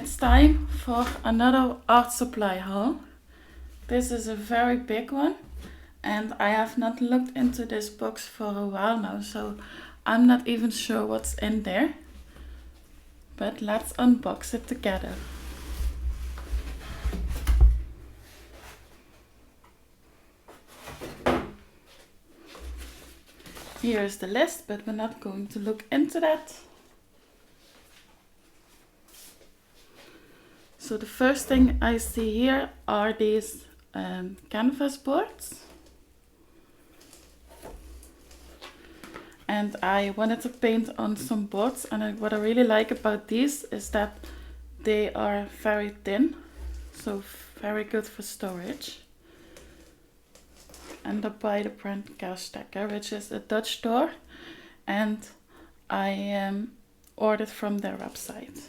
It's time for another art supply haul. This is a very big one, and I have not looked into this box for a while now, so I'm not even sure what's in there. But let's unbox it together. Here is the list, but we're not going to look into that. So the first thing I see here are these canvas boards. And I wanted to paint on some boards, and what I really like about these is that they are very thin, so very good for storage. And they're by the brand Kerstekker, which is a Dutch store, and I ordered from their website.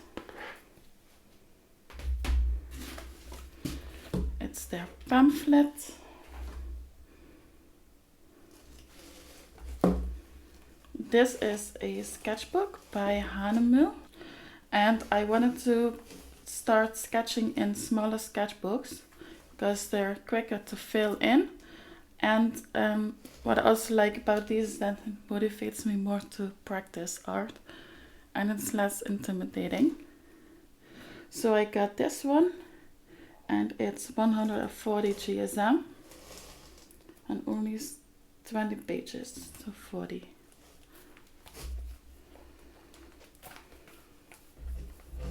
It's their pamphlet. This is a sketchbook by Hanemühl, and I wanted to start sketching in smaller sketchbooks because they're quicker to fill in. And what I also like about these is that it motivates me more to practice art, and it's less intimidating. So I got this one, and it's 140 GSM and only 20 pages, so 40.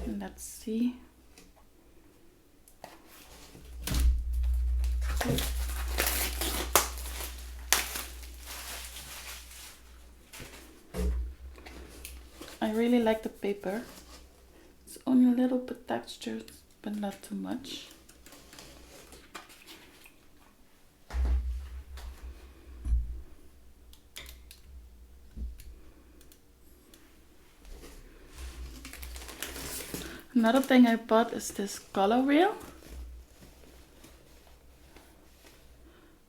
Let's see. I really like the paper. It's only a little bit textured, but not too much. Another thing I bought is this color wheel.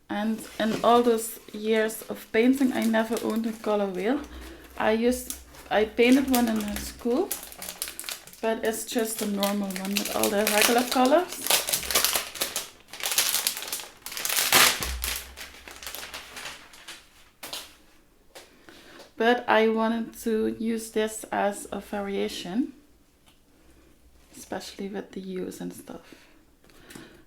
And in all those years of painting, I never owned a color wheel. I painted one in high school, but it's just a normal one with all the regular colors. But I wanted to use this as a variation, especially with the hues and stuff.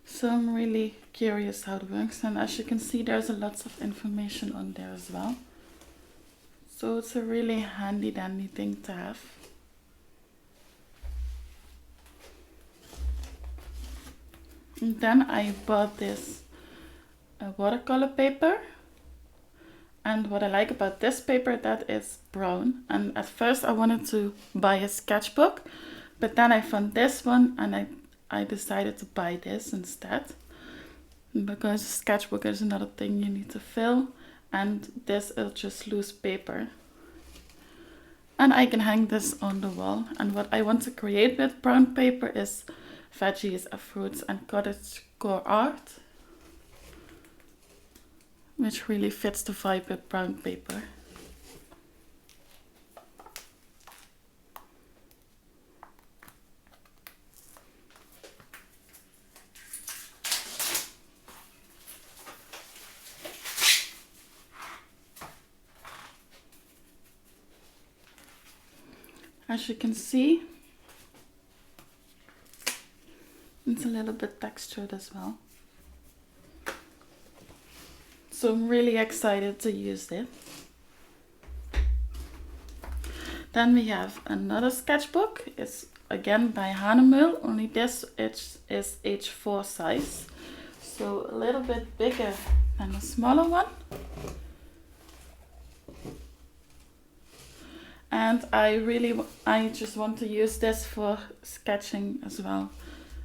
So I'm really curious how it works, and as you can see, there's a lots of information on there as well. So it's a really handy dandy thing to have. And then I bought this watercolor paper. And what I like about this paper, that it's brown. And at first I wanted to buy a sketchbook, but then I found this one, and I decided to buy this instead. Because a sketchbook is another thing you need to fill, and this is just loose paper. And I can hang this on the wall. And what I want to create with brown paper is veggies, fruits, and cottagecore art, which really fits the vibe with brown paper. As you can see, it's a little bit textured as well. So I'm really excited to use it. Then we have another sketchbook. It's again by Hanemühl, only this is H4 size. So a little bit bigger than the smaller one. And I just want to use this for sketching as well,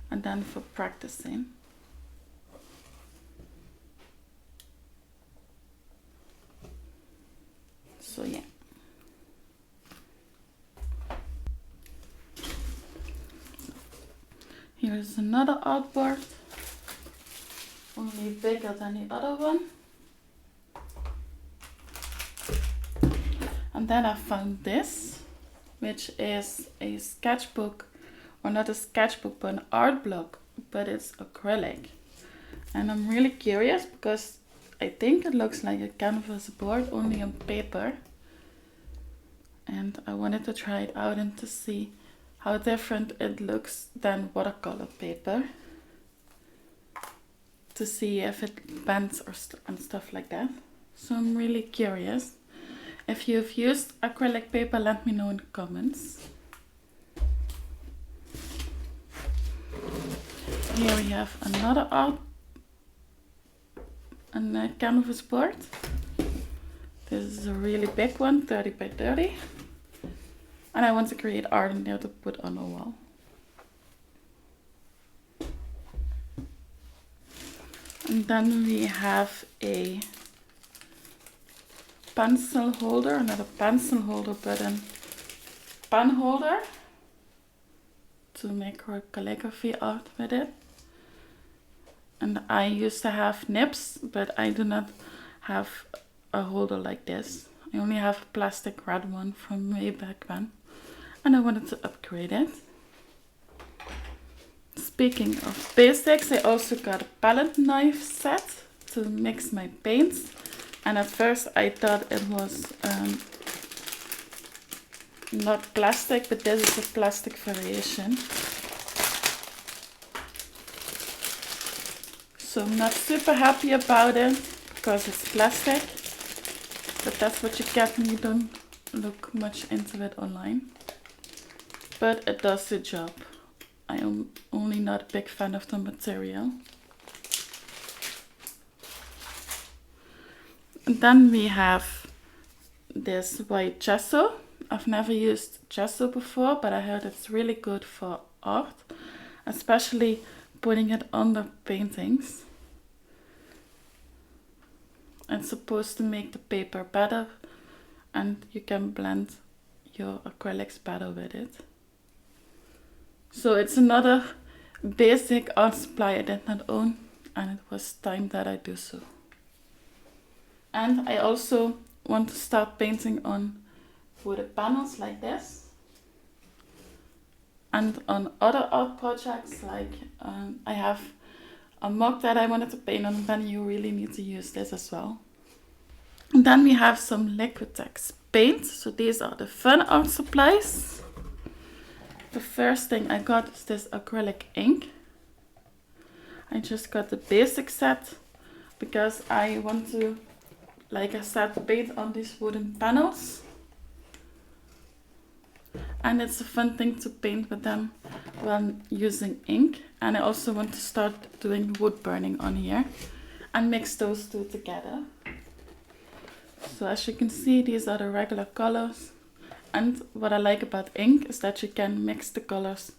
and then for practicing. So yeah. Here's another artboard, only bigger than the other one. And then I found this, which is a sketchbook or not a sketchbook, but an art block, but it's acrylic. And I'm really curious because I think it looks like a canvas board, only on paper. And I wanted to try it out and to see how different it looks than watercolor paper. To see if it bends or and stuff like that. So I'm really curious. If you've used acrylic paper, let me know in the comments. Here we have another art and a canvas board. This is a really big one, 30 by 30. And I want to create art in there to put on a wall. And then we have a pencil holder, not a pencil holder, but a pen holder to make our calligraphy art with it. And I used to have nibs, but I do not have a holder like this. I only have a plastic red one from way back when, and I wanted to upgrade it. Speaking of basics, I also got a palette knife set to mix my paints. And at first I thought it was not plastic, but this is a plastic variation. So I'm not super happy about it because it's plastic. But that's what you get when you don't look much into it online. But it does the job. I am only not a big fan of the material. And then we have this white gesso. I've never used gesso before, but I heard it's really good for art, especially putting it under paintings. It's supposed to make the paper better, and you can blend your acrylics better with it. So it's another basic art supply I did not own, and it was time that I do so. And I also want to start painting on wooded panels like this. And on other art projects, like I have a mug that I wanted to paint on, and then you really need to use this as well. And then we have some Liquitex paint. So these are the fun art supplies. The first thing I got is this acrylic ink. I just got the basic set because I want to, like I said, paint on these wooden panels. And it's a fun thing to paint with them when using ink. And I also want to start doing wood burning on here and mix those two together. So as you can see, these are the regular colors. And what I like about ink is that you can mix the colors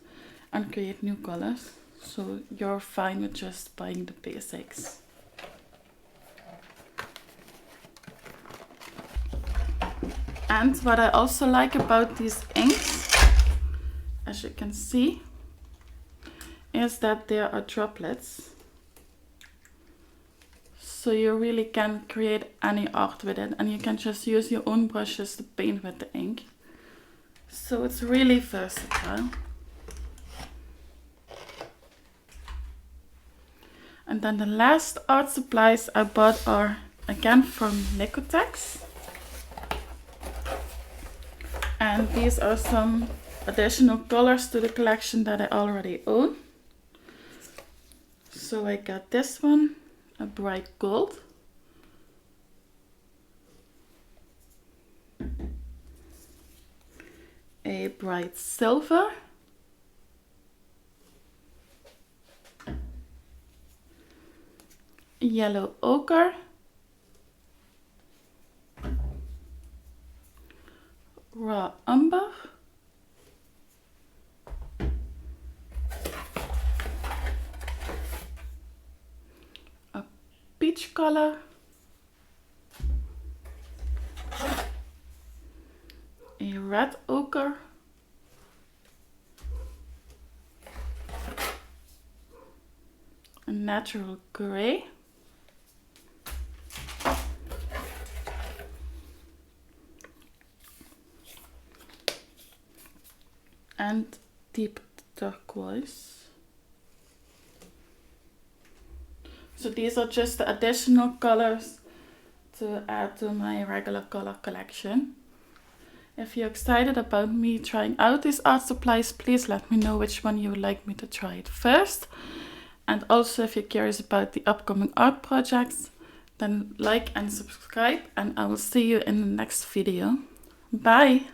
and create new colors. So you're fine with just buying the basics. And what I also like about these inks, as you can see, is that there are droplets. So you really can create any art with it, and you can just use your own brushes to paint with the ink. So it's really versatile. And then the last art supplies I bought are again from Liquitex. And these are some additional colors to the collection that I already own. So I got this one, a bright gold. A bright silver. Yellow ochre. Raw umber. A peach color. A red ochre. A natural gray. And deep turquoise. So these are just the additional colors to add to my regular color collection. If you're excited about me trying out these art supplies, please let me know which one you would like me to try it first. And also if you're curious about the upcoming art projects, then like and subscribe, and I will see you in the next video. Bye!